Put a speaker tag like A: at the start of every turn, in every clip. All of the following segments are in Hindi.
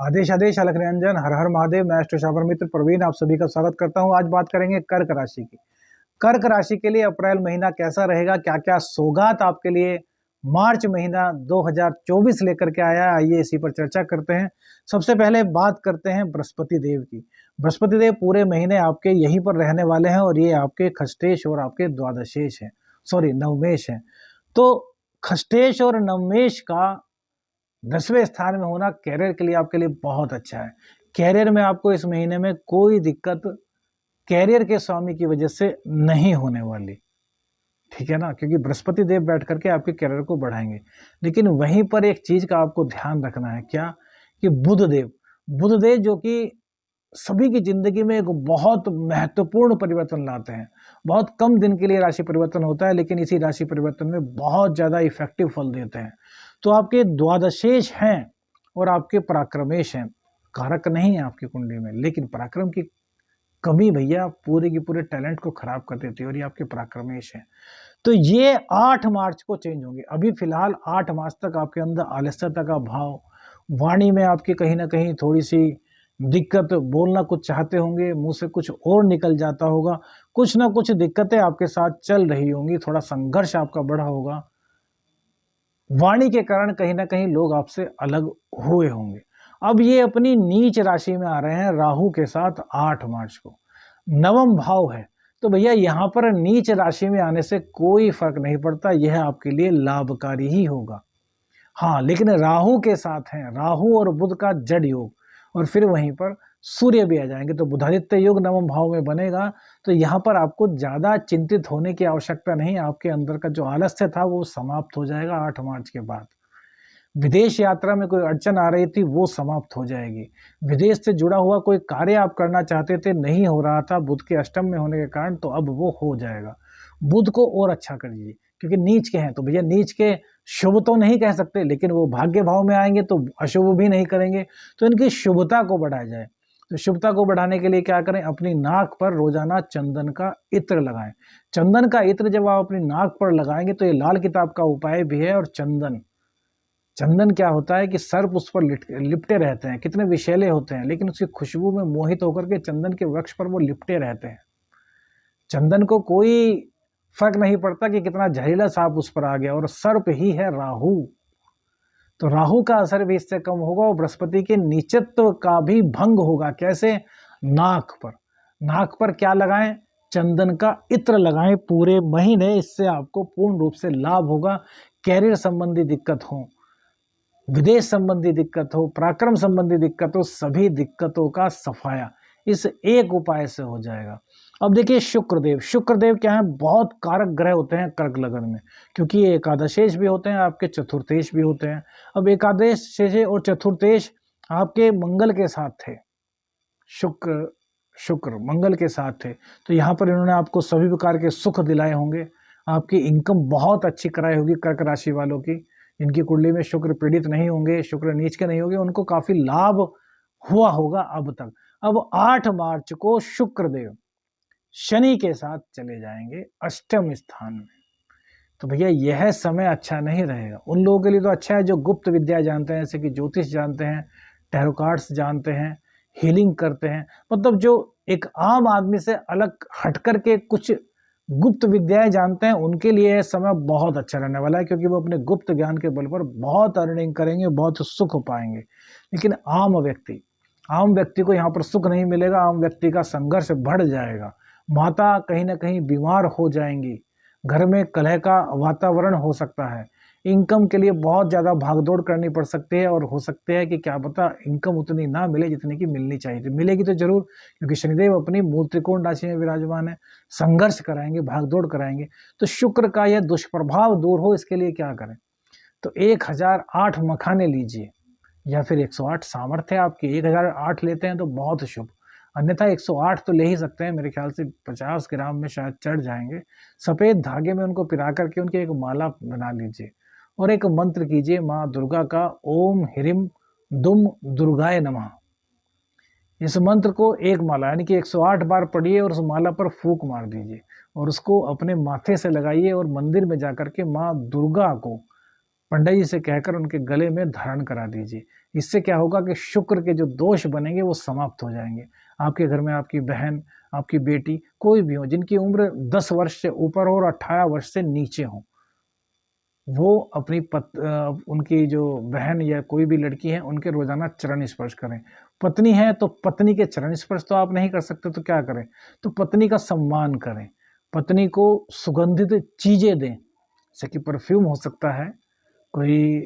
A: आदेश आदेश अलख निरंजन हर हर महादेव। मैं एस्ट्रो मित्र प्रवीण आप सभी का स्वागत करता हूं। आज बात करेंगे कर्क राशि की। कर्क राशि के लिए अप्रैल महीना कैसा रहेगा, क्या क्या सौगात आपके लिए मार्च महीना 2024 लेकर के आया है, आइए इसी पर चर्चा करते हैं। सबसे पहले बात करते हैं बृहस्पति देव की। बृहस्पति देव पूरे महीने आपके यहीं पर रहने वाले हैं और ये आपके खष्टेश और आपके द्वादशेश हैं, सॉरी नवमेश हैं। तो खष्टेश और नवमेश का 10वें स्थान में होना कैरियर के लिए आपके लिए बहुत अच्छा है। कैरियर में आपको इस महीने में कोई दिक्कत कैरियर के स्वामी की वजह से नहीं होने वाली, ठीक है ना, क्योंकि बृहस्पति देव बैठ करके आपके कैरियर को बढ़ाएंगे। लेकिन वहीं पर एक चीज का आपको ध्यान रखना है, क्या कि बुध देव जो कि सभी की जिंदगी में एक बहुत महत्वपूर्ण परिवर्तन लाते हैं। बहुत कम दिन के लिए राशि परिवर्तन होता है, लेकिन इसी राशि परिवर्तन में बहुत ज्यादा इफेक्टिव फल देते हैं। तो आपके द्वादशेश हैं और आपके पराक्रमेश हैं। कारक नहीं है आपकी कुंडली में, लेकिन पराक्रम की कमी भैया पूरे के पूरे टैलेंट को खराब कर देती है, और ये आपके पराक्रमेश हैं। तो ये 8 मार्च को चेंज होंगे। अभी फिलहाल 8 मार्च तक आपके अंदर आलस्यता का भाव, वाणी में आपकी कहीं ना कहीं थोड़ी सी दिक्कत, बोलना कुछ चाहते होंगे मुंह से कुछ और निकल जाता होगा, कुछ ना कुछ दिक्कतें आपके साथ चल रही होंगी, थोड़ा संघर्ष आपका बढ़ा होगा। वाणी के कारण कहीं ना कहीं लोग आपसे अलग हुए होंगे। अब ये अपनी नीच राशि में आ रहे हैं राहु के साथ 8 मार्च को। नवम भाव है, तो भैया यहाँ पर नीच राशि में आने से कोई फर्क नहीं पड़ता, यह आपके लिए लाभकारी ही होगा। हाँ, लेकिन राहु के साथ हैं, राहु और बुध का जड़ योग, और फिर वहीं पर सूर्य भी आ जाएंगे, तो बुधादित्य योग नवम भाव में बनेगा। तो यहाँ पर आपको ज्यादा चिंतित होने की आवश्यकता नहीं। आपके अंदर का जो आलस्य था वो समाप्त हो जाएगा 8 मार्च के बाद। विदेश यात्रा में कोई अड़चन आ रही थी वो समाप्त हो जाएगी। विदेश से जुड़ा हुआ कोई कार्य आप करना चाहते थे, नहीं हो रहा था बुध के अष्टम में होने के कारण, तो अब वो हो जाएगा। बुध को और अच्छा कर दीजिए, क्योंकि नीच के हैं तो भैया नीच के शुभ तो नहीं कह सकते, लेकिन वो भाग्य भाव में आएंगे तो अशुभ भी नहीं करेंगे। तो इनकी शुभता को बढ़ाया जाए। तो शुभता को बढ़ाने के लिए क्या करें, अपनी नाक पर रोजाना चंदन का इत्र लगाएं। चंदन का इत्र जब आप अपनी नाक पर लगाएंगे तो ये लाल किताब का उपाय भी है। और चंदन क्या होता है कि सर्प उस पर लिपटे रहते हैं, कितने विषैले होते हैं, लेकिन उसकी खुशबू में मोहित होकर के चंदन के वृक्ष पर वो लिपटे रहते हैं। चंदन को कोई फर्क नहीं पड़ता कि कितना जहरीला सांप उस पर आ गया, और सर्प ही है राहु। तो राहु का असर भी इससे कम होगा, और बृहस्पति के नीचत्व का भी भंग होगा। कैसे? नाक पर क्या लगाएं? चंदन का इत्र लगाएं पूरे महीने, इससे आपको पूर्ण रूप से लाभ होगा। कैरियर संबंधी दिक्कत हो, विदेश संबंधी दिक्कत हो, पराक्रम संबंधी दिक्कत हो, सभी दिक्कतों का सफाया इस एक उपाय से हो जाएगा। अब देखिए शुक्रदेव क्या है, बहुत कारक ग्रह होते हैं कर्क लगन में, क्योंकि ये एकादशेश भी होते हैं, आपके चतुर्थेश भी होते हैं। अब एकादश शेष और चतुर्थेश आपके मंगल के साथ थे, शुक्र मंगल के साथ थे, तो यहाँ पर इन्होंने आपको सभी प्रकार के सुख दिलाए होंगे। आपकी इनकम बहुत अच्छी कराई होगी कर्क राशि वालों की। इनकी कुंडली में शुक्र पीड़ित नहीं होंगे, शुक्र नीच के नहीं होंगे, उनको काफी लाभ हुआ होगा अब तक। अब 8 मार्च को शुक्रदेव शनि के साथ चले जाएंगे अष्टम स्थान में। तो भैया यह समय अच्छा नहीं रहेगा। उन लोगों के लिए तो अच्छा है जो गुप्त विद्या जानते हैं, जैसे कि ज्योतिष जानते हैं, टैरो कार्ड्स जानते हैं, हीलिंग करते हैं, मतलब जो एक आम आदमी से अलग हट करके कुछ गुप्त विद्याएं जानते हैं, उनके लिए यह समय बहुत अच्छा रहने वाला है, क्योंकि वो अपने गुप्त ज्ञान के बल पर बहुत अर्निंग करेंगे, बहुत सुख पाएंगे। लेकिन आम व्यक्ति को यहाँ पर सुख नहीं मिलेगा। आम व्यक्ति का संघर्ष बढ़ जाएगा, माता कहीं ना कहीं बीमार हो जाएंगी, घर में कलह का वातावरण हो सकता है, इनकम के लिए बहुत ज़्यादा भागदौड़ करनी पड़ सकती है, और हो सकते हैं कि क्या पता इनकम उतनी ना मिले जितनी की मिलनी चाहिए थी। मिलेगी तो जरूर, क्योंकि शनिदेव अपनी मूल त्रिकोण राशि में विराजमान है, संघर्ष कराएंगे, भागदौड़ कराएंगे। तो शुक्र का यह दुष्प्रभाव दूर हो, इसके लिए क्या करें, तो 1008 मखाने लीजिए, या फिर 108 सामर्थ्य आपकी 1008 लेते हैं तो बहुत शुभ, अन्यथा 108 तो ले ही सकते हैं, मेरे ख्याल से 50 ग्राम में शायद चढ़ जाएंगे। सफेद धागे में उनको पिरा करके उनकी एक माला बना लीजिए, और एक मंत्र कीजिए माँ दुर्गा का, ओम ह्रीम दुम दुर्गाय नमः। इस मंत्र को एक माला यानी कि 108 बार पढ़िए, और उस माला पर फूंक मार दीजिए, और उसको अपने माथे से लगाइए, और मंदिर में जाकर के माँ दुर्गा को पंडित जी से कहकर उनके गले में धारण करा दीजिए। इससे क्या होगा कि शुक्र के जो दोष बनेंगे वो समाप्त हो जाएंगे। आपके घर में आपकी बहन, आपकी बेटी, कोई भी हो जिनकी उम्र 10 वर्ष से ऊपर हो और 18 वर्ष से नीचे हो, वो अपनी उनकी जो बहन या कोई भी लड़की है उनके रोजाना चरण स्पर्श करें। पत्नी है तो पत्नी के चरण स्पर्श तो आप नहीं कर सकते तो क्या करें, तो पत्नी का सम्मान करें, पत्नी को सुगंधित चीजें दें, जैसे कि परफ्यूम हो सकता है, कोई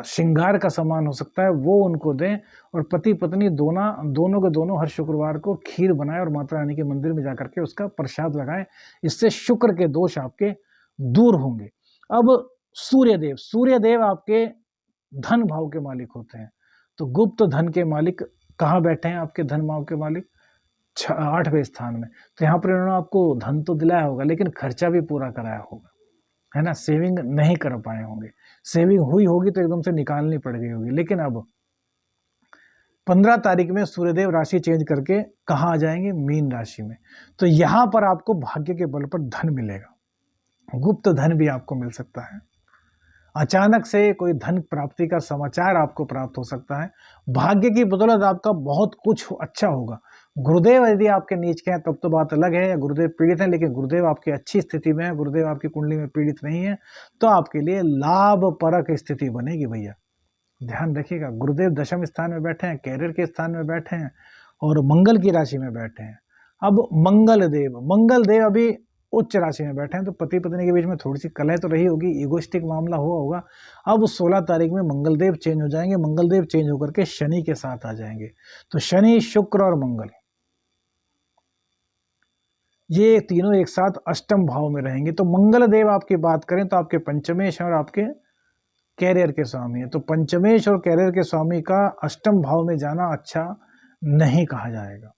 A: श्रृंगार का सामान हो सकता है, वो उनको दें। और पति पत्नी दोनों के दोनों हर शुक्रवार को खीर बनाए और माता रानी के मंदिर में जाकर के उसका प्रसाद लगाएं। इससे शुक्र के दोष आपके दूर होंगे। अब सूर्यदेव आपके धन भाव के मालिक होते हैं। तो गुप्त धन के मालिक कहाँ बैठे हैं? आपके धन भाव के मालिक 8वें स्थान में। तो यहाँ पर उन्होंने आपको धन तो दिलाया होगा लेकिन खर्चा भी पूरा कराया होगा, है ना। सेविंग नहीं कर पाए होंगे, सेविंग हुई होगी तो एकदम से निकालनी पड़ गई होगी। लेकिन अब 15 तारीख में सूर्यदेव राशि चेंज करके कहाँ आ जाएंगे? मीन राशि में। तो यहाँ पर आपको भाग्य के बल पर धन मिलेगा, गुप्त धन भी आपको मिल सकता है। अचानक से कोई धन प्राप्ति का समाचार आपको प्राप्त हो सकता है। भाग्य की बदौलत आपका बहुत कुछ अच्छा होगा। गुरुदेव यदि आपके नीच के हैं तब तो बात अलग है, या गुरुदेव पीड़ित हैं, लेकिन गुरुदेव आपकी अच्छी स्थिति में है, गुरुदेव आपकी कुंडली में पीड़ित नहीं है, तो आपके लिए लाभ परक स्थिति बनेगी भैया। ध्यान रखिएगा, गुरुदेव दशम स्थान में बैठे हैं, कैरियर के स्थान में बैठे हैं और मंगल की राशि में बैठे हैं। अब मंगल देव अभी उच्च राशि में बैठे हैं, तो पति पत्नी के बीच में थोड़ी सी कलह तो रही होगी, इगोइस्टिक मामला हुआ होगा। अब 16 तारीख में मंगलदेव चेंज हो जाएंगे, मंगलदेव चेंज होकर के शनि के साथ आ जाएंगे। तो शनि, शुक्र और मंगल ये तीनों एक साथ अष्टम भाव में रहेंगे। तो मंगल देव आपकी बात करें तो आपके पंचमेश और आपके कैरियर के स्वामी है। तो पंचमेश और कैरियर के स्वामी का अष्टम भाव में जाना अच्छा नहीं कहा जाएगा।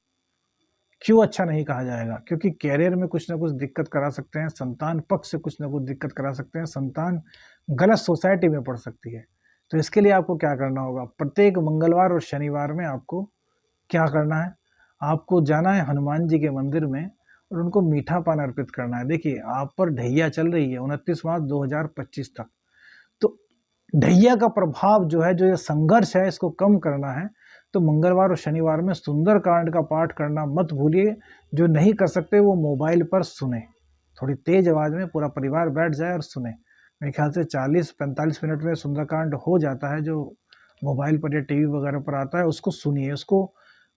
A: क्यों अच्छा नहीं कहा जाएगा? क्योंकि कैरियर में कुछ ना कुछ दिक्कत करा सकते हैं, संतान पक्ष से कुछ ना कुछ दिक्कत करा सकते हैं, संतान गलत सोसाइटी में पड़ सकती है। तो इसके लिए आपको क्या करना होगा? प्रत्येक मंगलवार और शनिवार में आपको क्या करना है? आपको जाना है हनुमान जी के मंदिर में और उनको मीठा पान अर्पित करना है। देखिए, आप पर ढैया चल रही है 29 मार्च 2025 तक। तो ढैया का प्रभाव जो है, जो ये संघर्ष है, इसको कम करना है। तो मंगलवार और शनिवार में सुंदरकांड का पाठ करना मत भूलिए। जो नहीं कर सकते वो मोबाइल पर सुने, थोड़ी तेज आवाज में पूरा परिवार बैठ जाए और सुने। मेरे ख्याल से 40-45 मिनट में सुंदरकांड हो जाता है, जो मोबाइल पर या टीवी वगैरह पर आता है, उसको सुनिए, उसको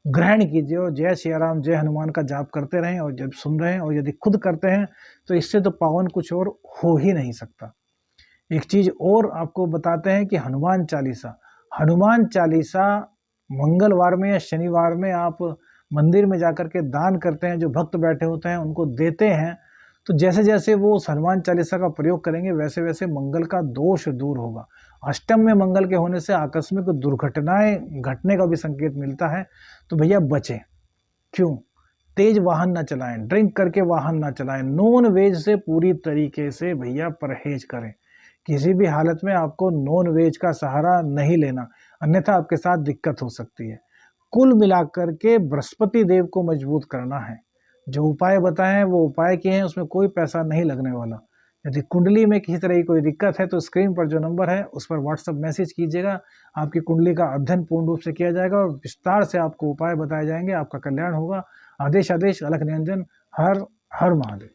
A: ग्रहण कीजिए और जय सिया राम, जय हनुमान का जाप करते रहें। और जब सुन रहे हैं और यदि खुद करते हैं तो इससे तो पावन कुछ और हो ही नहीं सकता। एक चीज और आपको बताते हैं कि हनुमान चालीसा मंगलवार में या शनिवार में आप मंदिर में जाकर के दान करते हैं, जो भक्त बैठे होते हैं उनको देते हैं, तो जैसे जैसे वो उस हनुमान चालीसा का प्रयोग करेंगे वैसे वैसे मंगल का दोष दूर होगा। अष्टम में मंगल के होने से आकस्मिक दुर्घटनाएं घटने का भी संकेत मिलता है। तो भैया बचें। क्यों? तेज वाहन ना चलाएं, ड्रिंक करके वाहन ना चलाएं, नॉन वेज से पूरी तरीके से भैया परहेज करें। किसी भी हालत में आपको नॉन वेज का सहारा नहीं लेना, अन्यथा आपके साथ दिक्कत हो सकती है। कुल मिलाकर के बृहस्पति देव को मजबूत करना है। जो उपाय बताए हैं वो उपाय किए हैं, उसमें कोई पैसा नहीं लगने वाला। यदि कुंडली में किसी तरह की कोई दिक्कत है तो स्क्रीन पर जो नंबर है उस पर व्हाट्सएप मैसेज कीजिएगा। आपकी कुंडली का अध्ययन पूर्ण रूप से किया जाएगा और विस्तार से आपको उपाय बताए जाएंगे। आपका कल्याण होगा। आदेश अलख निरंजन। हर हर महादेव।